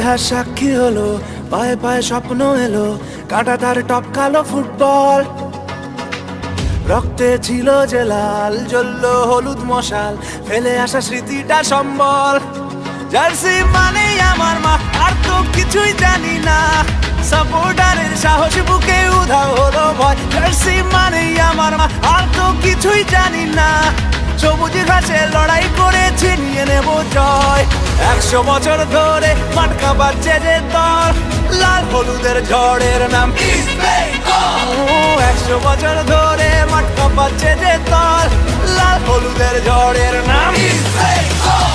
ইতিহাস সাক্ষী হলো, পায়ে পায়ে স্বপ্ন এলো, কাঁটাতার টপকালো ফুটবল। রক্তে ছিল যে লাল, জ্বললো হলুদ মশাল, ফেলে আসা স্মৃতিটা সম্বল। জার্সি মানেই আমার মা, আর তো কিছুই জানি না। সাপোর্টারের সাহস বুকে উধাও হলো ভয়। জার্সি মানেই আমার মা, আর তো কিছুই জানি না। সবুজ ঘাসে লড়াই করেছি, নিয়ে নেব জয়। 100 বছর ধরে মাঠ কাঁপাচ্ছে যে দল, লাল হলুদের ঝড়ের নাম ইস্ট বেঙ্গল। 100 বছর ধরে মাঠ কাঁপাচ্ছে যে দল, লাল হলুদের ঝড়ের নাম ইস্ট বেঙ্গল।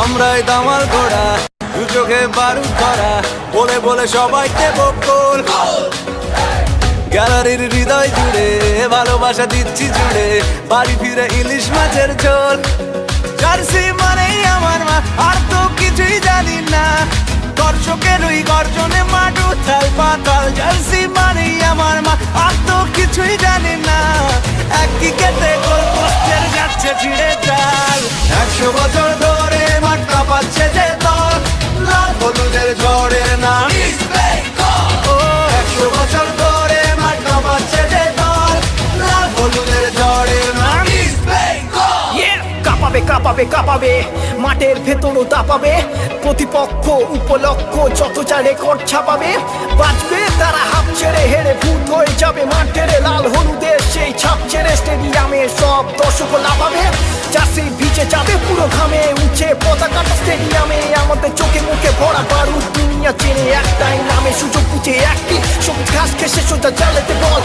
আমরাই দামাল ঘোড়া, দু চোখে বারুদ ধরা, বলে বলে সবাইকে বকুল। গ্যালারির হৃদয় জুড়ে ভালোবাসা দিচ্ছি জুড়ে, বাড়ি ফিরে ইলিশ মাছের ঝোল। জার্সি মানেই আমার মা, আর তো কিছুই জানি না। দর্শকের ওই গর্জনে মাঠ উথাল পাতাল। জার্সি মানেই আমার মা, আর তো কিছুই জানি না। এক ক্রিকেটে গোল পোস্টের যাচ্ছে ছিঁড়ে চাল। 100 বছর ধরে মাঠ কাঁপাচ্ছে যে দল, লাল হলুদের ঝড়ের নাম ইস্ট বেঙ্গল। 100 বছর ধরে মাঠ কাঁপাচ্ছে যে দল, লাল হলুদের ঝড়ের নাম ইস্ট বেঙ্গল। কাঁপাবে কাঁপাবে কাঁপাবে, মাঠের ভেতরও দাপাবে। প্রতিপক্ষ উপলক্ষ যত যা রেকর্ড ছাপাবে। বাঁচবে তারা হাফ ছেড়ে হেরে ভূত হয়ে যাবে মাঠের। লাল হলুদের সেই ছাপ ছেড়ে স্টেডিয়ামে সব দর্শক লাফাবে। জার্সি ভিজে যাবে পুরো ঘামে, উঠে পতাকাটা স্টেডিয়ামে। আমাদের চোখে মুখে ভরা বারুদ, দুনিয়া চেনে একটাই নামে। সুযোগ বুঝে একটি সবুজ ঘাস ঘেসে সোজা জালেতে বল।